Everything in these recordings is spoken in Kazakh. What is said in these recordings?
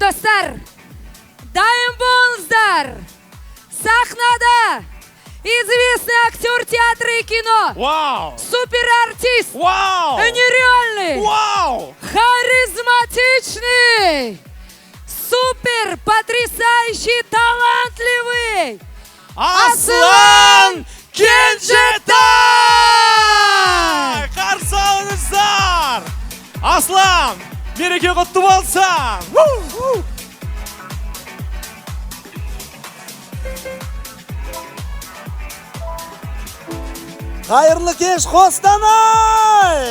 dostlar, daim болыңыздар. Сахнада известный актер театра и кино. Вау! Суперартист. Вау! Нереальный. Вау! Харизматичный. Супер, потрясающий, талантливый. Aslan Kençetay! Қарсы алыңыздар! Aslan, мереке құтты болсын! Қайырлы кеш, Қостанай!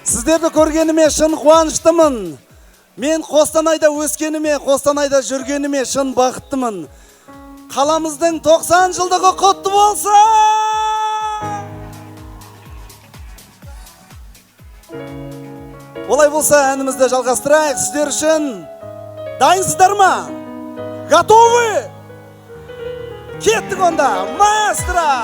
Сіздерді көргеніме шын қуаныштымын. Мен Қостанайда өскеніме, Қостанайда жүргеніме шын бақыттымын. Қаламыздың 90 жылдығы құтты болсын! Олай болса, әнімізді жалғастырайық. Сіздер үшін дайынсыздар ма? Готовы? Кеттік онда, маэстро!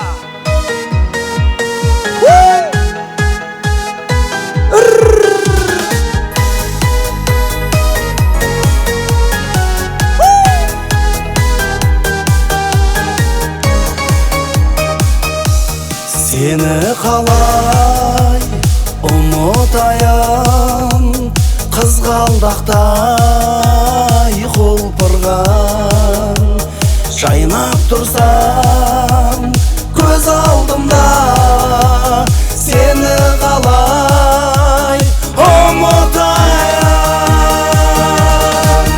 Сені қалай ұмытайын, қызғалдақтай құлпырған, жайнап тұрсам көз алдымда, сені қалай ұмытайын.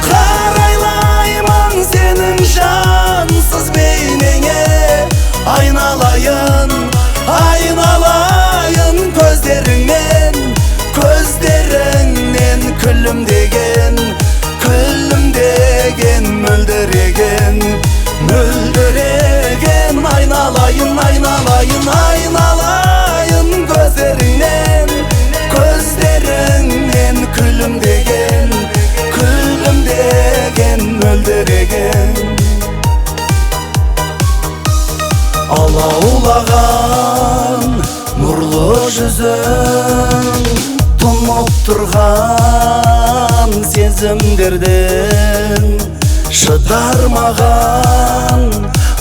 Қарайлаймын сенің жансыз бейнеңе, айналайын, айналайын көздеріңнен, көздеріңнен күлімдеген, күлімдеген, мөлдіреген, мөлдіреген. Айналайын, айналайын, айналайын көздеріңнен, көздеріңнен, күлімдеген, күлімдеген, мөлдіреген. Алаулаған нұрлы жүзің, тұнып тұрған сезімдерден шыдар маған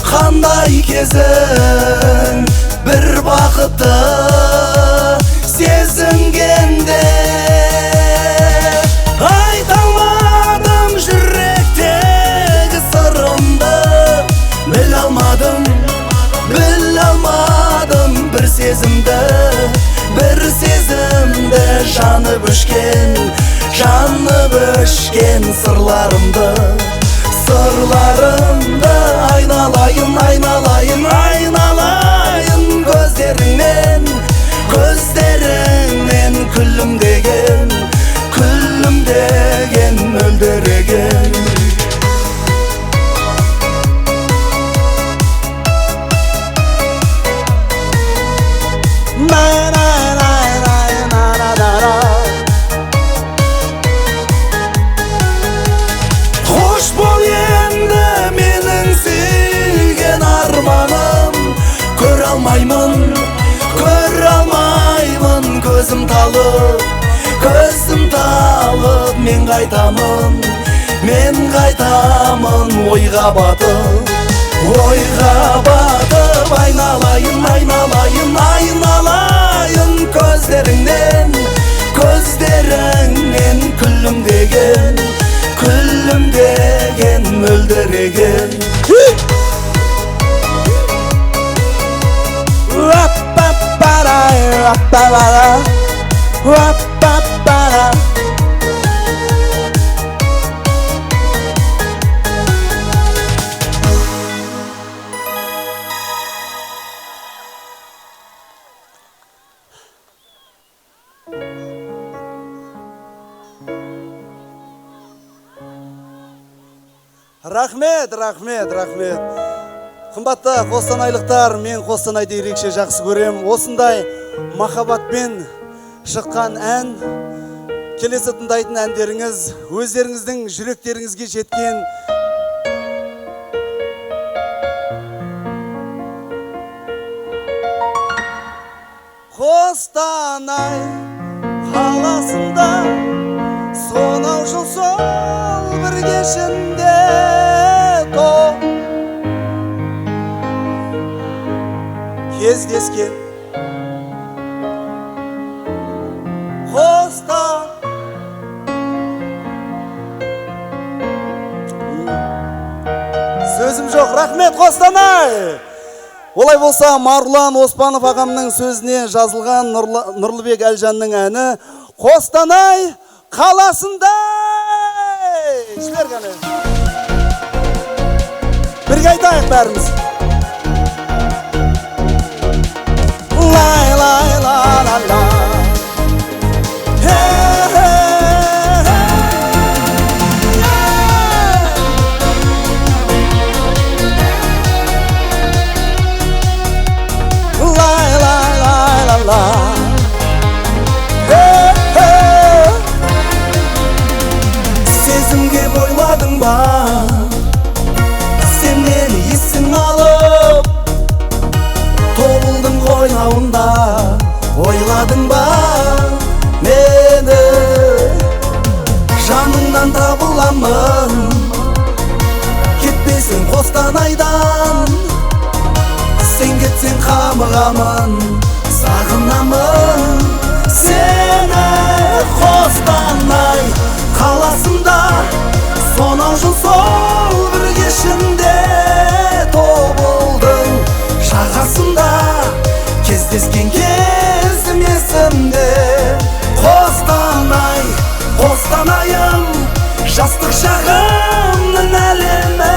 қандай кезің, бір бақытты сезінгенде. Айта алмадым жүректегі сырымды, біле алмадым бір сезімді, жанып өшкен сырларымды, айналайын, айналайын, айналайын көздеріңнен, көздеріңнен, күлімдеген, күлімдеген, мөлдіреген. Қош бол енді менің сүйген арманым, көре алмаймын, көзім талып, мен қайтамын, ойға батып, айналайын, айналайын, айналайын көздеріңнен, көздеріңнен, күлімдеген, күлімдеген, мөлдіреген. Рахмет. Қымбатты қостанайлықтар, мен Қостанайды ерекше жақсы көрем. Осындай махаббатпен шыққан ән, келесі тыңдайтын әндеріңіз өздеріңіздің жүректеріңізге жеткен. Қостанай қаласында соны кешінде кездескен қостан сөзім жоқ, рахмет Қостанай. Олай болса, Марулан Оспанов ағамның сөзіне жазылған Нұрлыбек Әлжанның әні Қостанай қаласында. Жібер қане. Бірге айтайық бәріміз. Лай, лай, ла, ла, ла. Сезімге бойладың ба, сен мені есің алып, тобылдың қойнауында ойладың ба мені, жаныңнан табыламын, кетпесің Қостанайдан, сен кетсең қамығамын, сағынамын сені. Қостанай қаласында сонау жыл сол бір кешінде, тобылдың жағасында кездескен кезім есімде. Қостанай, Қостанайым, жастық шағымның әлемі,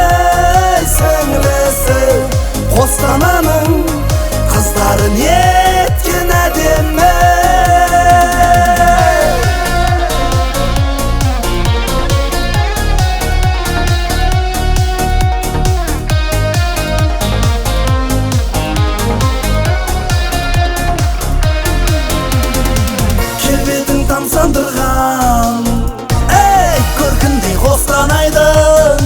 сіңлісі Қостананың қыздары неткен әдемі. Келбетің тамсандырған, ей көркіндей Қостанайдың,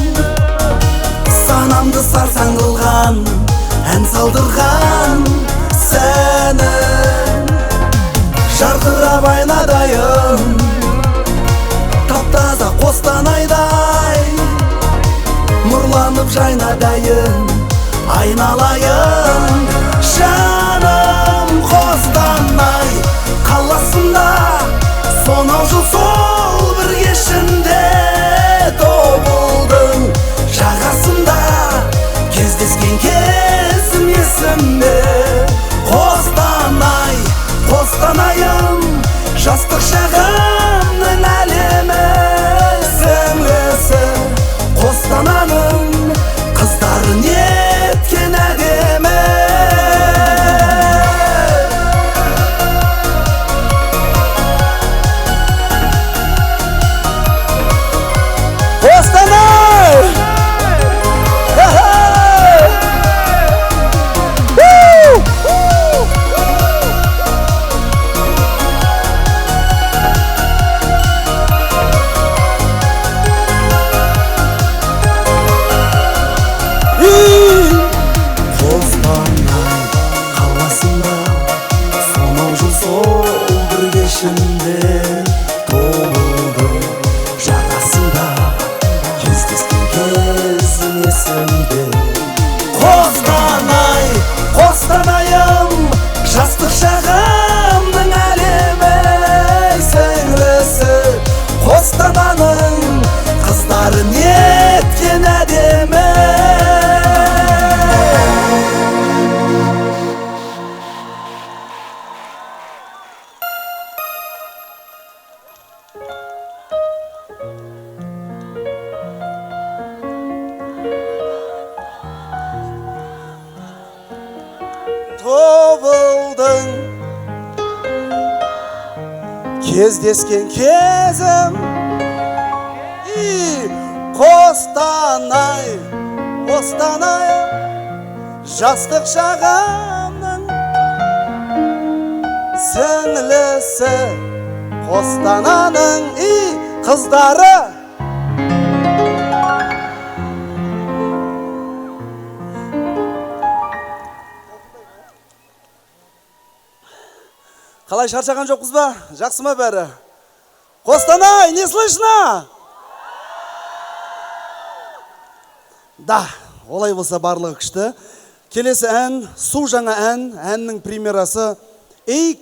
санамды сарсаң қылған, ән салдырған сәнің, жарқырап айнадайым, таптаза Қостанайдай, нұрланып жайнадайын, айналайын жаным. Қостанай қаласында сонау жыл сол бір кешінде, тобылдың жағасында кездескен кезім есімде. Қостанай, Қостанайым, жастық шағымның әлемі, сіңлісі Қостананың қыздары неткен әдемі. Қостанай! Қостанай қаласында сонау жыл сол бір кешінде, тобылдың жағасында кездескен кезім есімде. Қостанай, Қостанайым, жастық шағымның әлемі, сіңлісі Қостананың қыздары неткен әдемі. Тобылдың кездескен кезім, Қостанай, Қостанай, жастық шағымның сіңлісі Қостананың қыздары. Қалай, шаршаған жоқпыз ба? Жақсы ма бәрі? Қостанай, не слышно? Қостанай, Қостанай, жастық шағымның сіңлісі Қостананың қыздары. Қалай, шаршаған жоқпыз ба? Жақсы ма бәрі? Қостанай, не слышно? Қостанай, жастық шағымның сіңлісі Қостананың қыздары. Қостанай, не слышно? Да, олай болса барлығы күшті. Келесі ән, су жаңа ән, әннің премьерасы,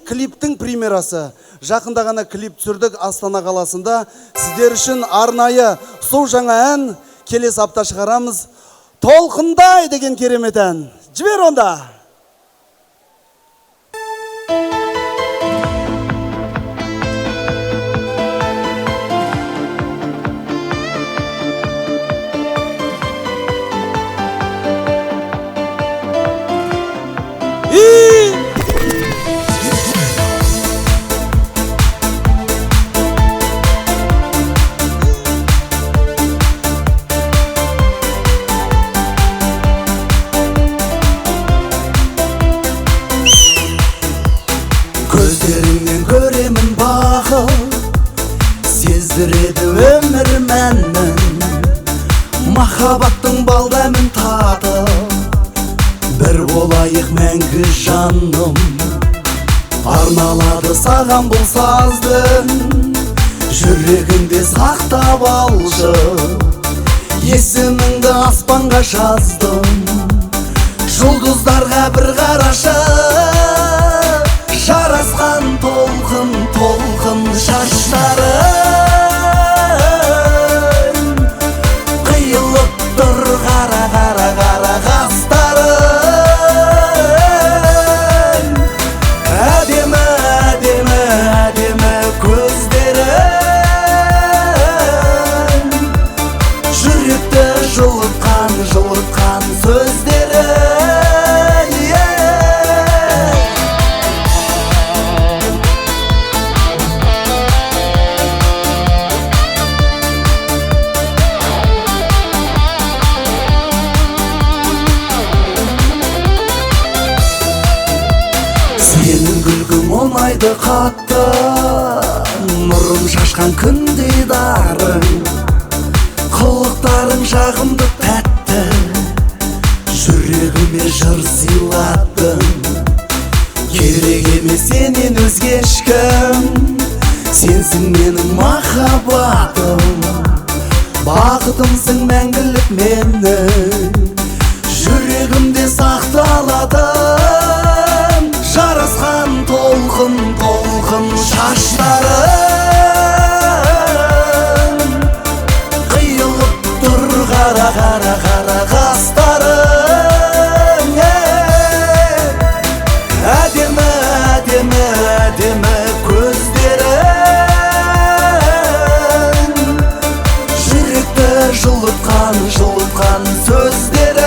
клиптің премьерасы. Жақында ғана клип түсірдік Астана қаласында. Сіздер үшін арнайы су жаңа ән, келесі апта шығарамыз. Толқындай деген керемет ән. Жібер онда. Көздеріңнен көремін бақыт, сездіреді өмір мәнін, махаббаттың балдамын татып, бір болайық мәңгі жаным. Арналады саған бұл саздың, жүрегіңде сақтап алшы, есіміңді аспанға жаздым, жұлдыздарға бір қарашы. Жарасқан толқын, толқын шаштарың, қиылып тұр қара, қара, қара қастарың. Әдемі, әдемі, әдемі көздерің, жүректі жылытқан, жылытқан сөздерің. Оңайды қатты, нұрын шашқан күндей дарың, қылықтарың жағымды тәтті, жүрегіме жыр сыйладың. Керек емес сенен өзге ешкім, сенсің менің махаббатым, бақытымсың мәңгілік менің, жүрегімде сақталады. Жарасқан толқын, толқын шаштарың, қиылып тұр қара, қара, қара қастарың. Әдемі, әдемі, әдемі көздерің, жүректі жылытқан, жылытқан сөздерің.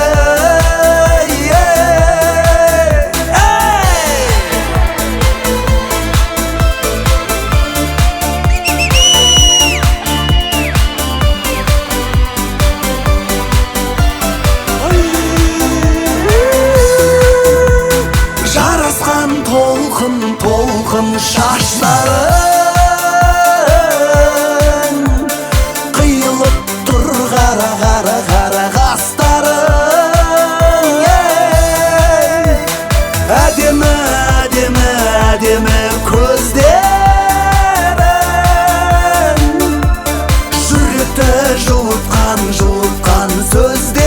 Толқын шаштарың, қиылып тұр қара, қара, қара қастарың. Әдемі, әдемі, әдемі көздерің, жүректі жылытқан, жылытқан сөздерің.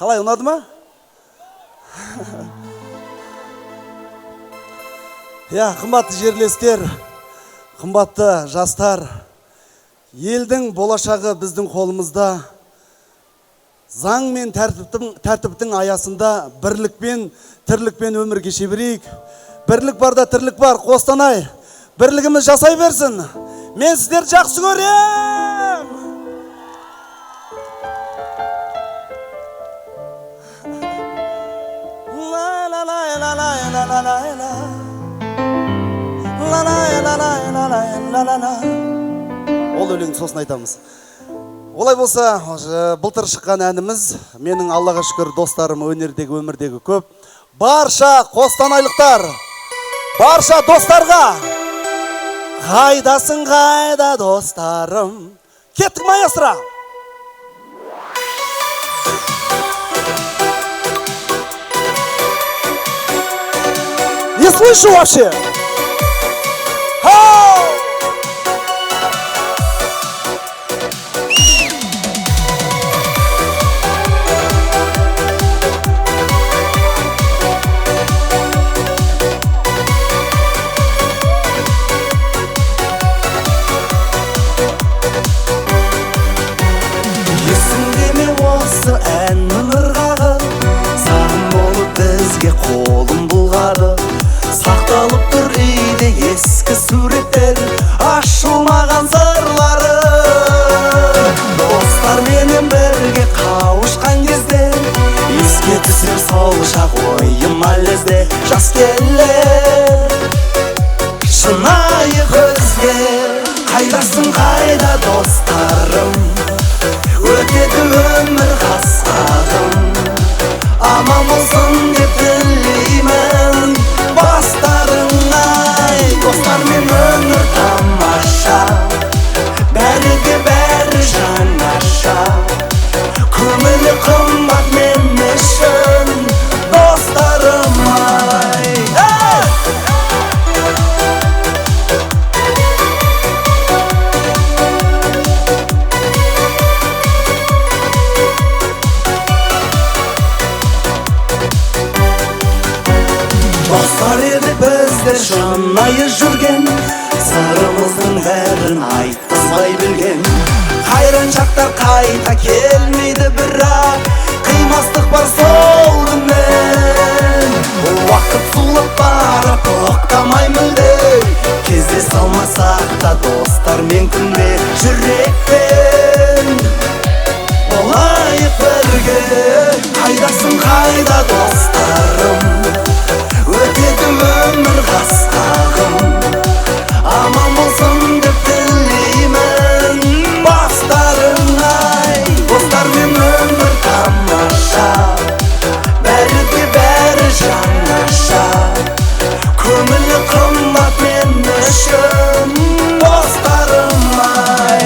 Қалай, ұнады ма? Қымбатты жерлестер, қымбатты жастар, елдің болашағы біздің қолымызда. Заң мен тәртіптің аясында бірлікпен, тірлікпен өмір кеше берейік. Бірлік барда тірлік бар, Қостанай. Бірлігіміз жасай берсін. Мен сіздерді жақсы көрем. Ол өлеңді сосын айтамыз. Олай болса, былтыр шыққан әніміз, менің Аллаға шүкір достарым өнердегі, өмірдегі көп. Барша қостанайлықтар, барша достарға, қайдасың қайда достарым. Кеттік, маэстро! слышу вообще? Ха! Есіңде ме осы әннің ырғағы, сағым болып бізге қолым бұлғады. Сақталып тұр үйде ескі суреттер, ашылмаған сырлары. Достарменен бірге қауышқан кезде, еске түсер сол шақ ойыма лезде. Жас келер шынайы көзге, қайдасың қайда достарым, өтеді өмір қасқағым. Аман болсын деп тілеймін бастарыңай. Достармен өмір тамаша, бәрі де бәрі жаңаша. Көңілі қымбат мен үшін достарым-ай. Достар еді біздер шынайы жүрген, сырымыздың бәрін айтқызбай білген. Қайран шақтар қайта келмейді бірақ, қимастық бар сол күннен. Уақыт зулап барып тоқтамай мүлде, кездесе алмасақ та достармен күнде. Жүрекпен болайық бірге, қайдасың қайда достарым, өтеді өмір қасқағым. Аман болсын деп тілеймін бастарың-ай. Достармен өмір тамаша, бәрі де бәрі жаңаша. Көңілі қымбат мен үшін достарым-ай.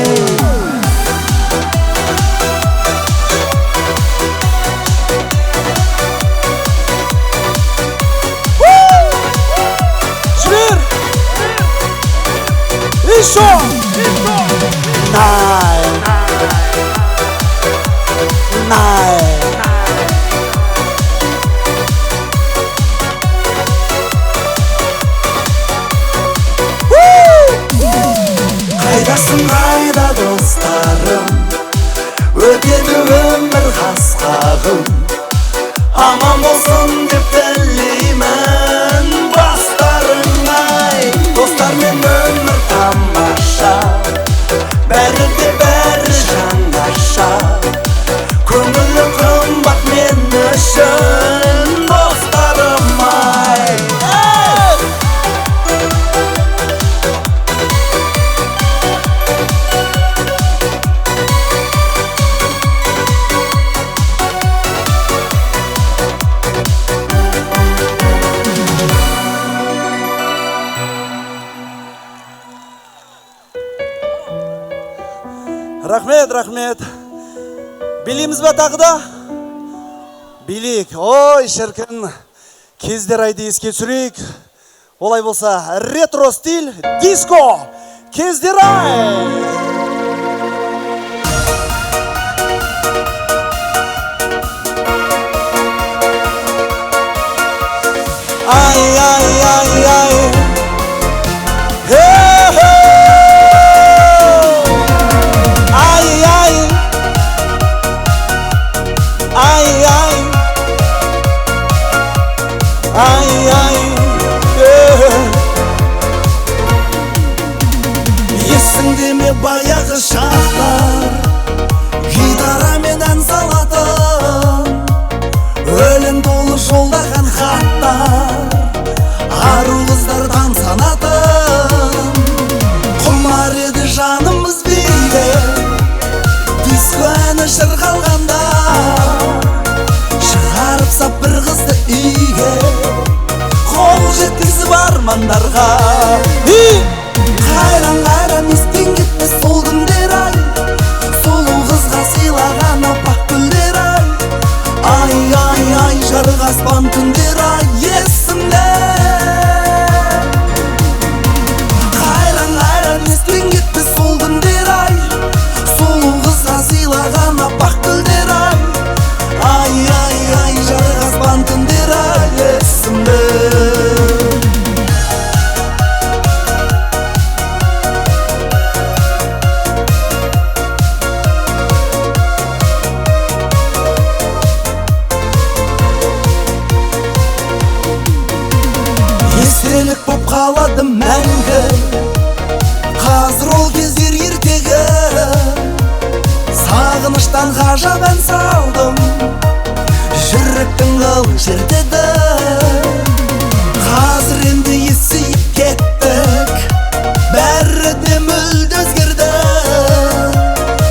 Жібер! Еще! Най! Най! Қайдасың қайда достарым, өтеді өмір қасқағым. Аман болсын деп тілеймін бастарың-ай. Достармен өмір тамаша, бәрі де бәрі жаңаша. Көңілі қымбат мен үшін достарым-ай. Рахмет, рахмет. Билейміз ба тағы да? Билейік. Ой, шіркін. Кездер айды еске түсірейік. Олай болса, ретро стиль, диско. Кездер ай! Ай, ай, ай, ай. Есіңде ме баяғы шақтар, гитарамен ән салатын, өлең толы жолдаған хаттар, ару қыздар тамсанатын. Құмар еді жанымыз биге, диско әні шырқалғанда, шығарып сап бір қызды үйге, қол жеткізіп армандарға. Қайран қайран естен кетті сол күндер ай, сұлу қызға сыйлаған аппақ гүлдер ай. Ай, ай, ай, жарық аспан түндер ай, есімде. ғажап ән салдым, жүректің қыл жердеді. Қазір енді есейіп кеттік, бәрі де мүлде өзгерді.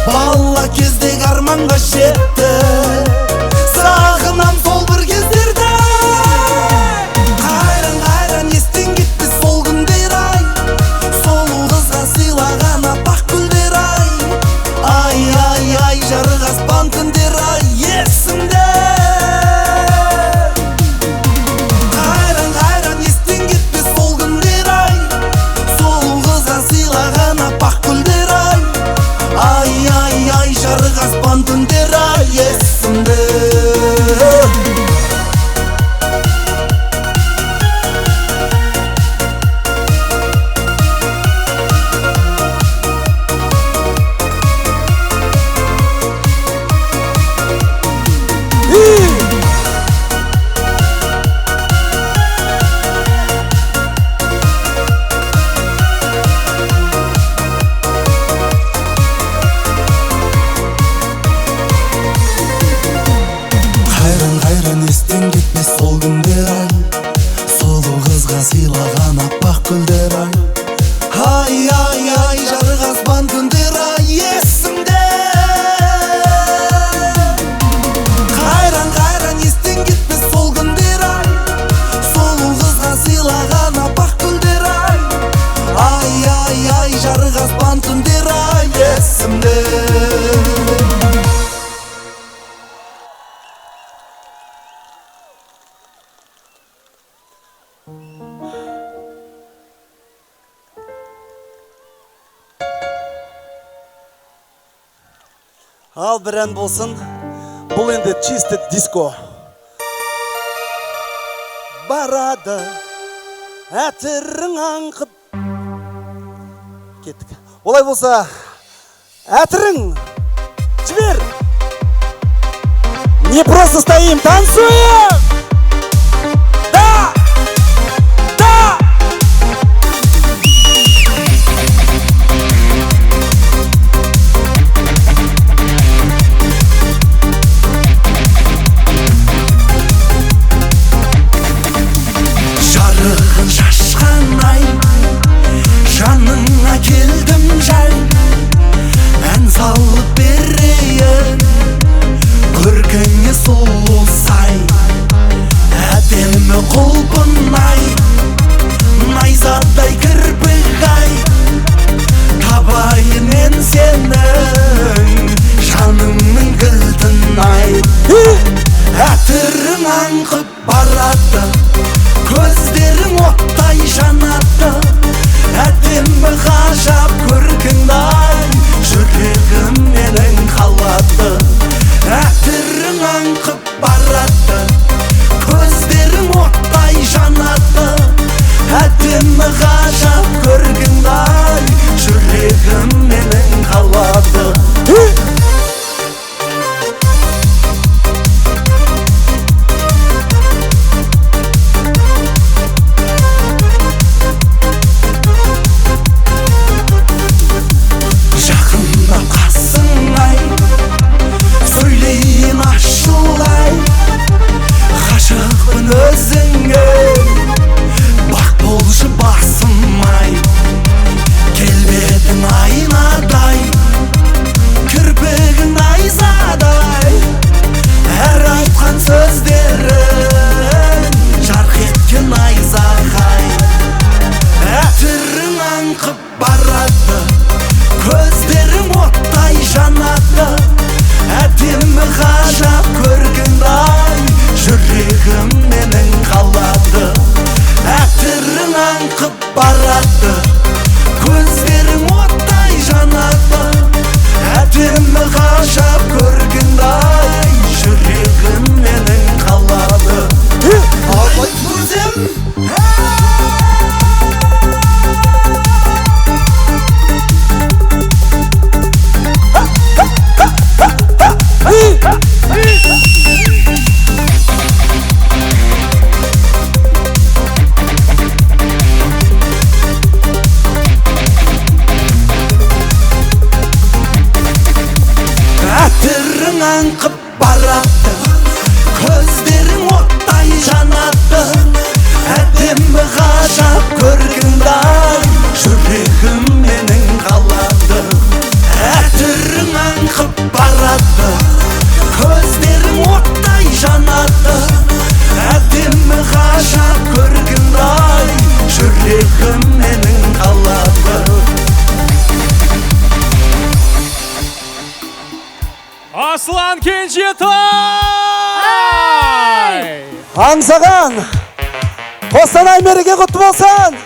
Бала кездегі арманға жеттік, сағынам сол бір кездерді. Қайран естен кетті сол күндер ай, сұлу қызға сыйлаған аппақ гүлдер ай. Ай, жарық аспан түндер ай, есімде. Қайран естен кетті сол күндер ай, сұлу қызға сыйлаған аппақ гүлдер ай. Ай, жарық аспан түндер ай, есімде. Қайран естен кетпес сол күндер ай, сұлу қызға сыйлаған аппақ гүлдер ай. Ай, жарық аспан түндер ай, есімде. Қайран естен кетпес сол күндер ай, сұлу қызға сыйлаған аппақ гүлдер ай. Ай, жарық аспан түндер ай, есімде. Ал бір ән болсын, бұл енді чисті диско. Барады әтірің аңқып. Кеттік. Олай болса, әтірің жібер. Не просто стоим, танцуем! Да! Да! Жарығын шашқан ай, жаныңа келдім жай. Ән салып берейін, көркіңе сұлу сай. Әдемі құлпын ай, найзадай кірпік ай. Табайын мен сенің жаныңның кілтін ай. Әтірің аңқып барады, көздерің оттай жанады. Әдемі ғажап көркіңді ай, жүрегім менің қалады. Әтірің аңқып барады, көздерің оттай жанады. Әдемі ғажап көркіңді ай, жүрегім менің қалады. Өзіңе бақ болшы басым ай, келбетің айнадай, кірпігің найзадай. Әр айтқан сөздерің жарқ еткен найзағай. Әтірің аңқып барады, көздерің оттай жанады. Әдемі ғажап көркіңді ай, жүрегім менің қалады. Әтірің аңқып барады, көздерің оттай жанады. Әдемі ғажап көркіңді ай, жүрегім менің қалады. Албай көзім аңқып барады, көздерің оттай жанады, әдемі ғажап көргендай жүрегім менің қалады. Әтірің аңқып барады, көздерің оттай жанады, әдемі ғажап көргендай жүрегім менің қалады. Аслан Кенжетай! Аңсаған Қостанай мереке құтты болсын.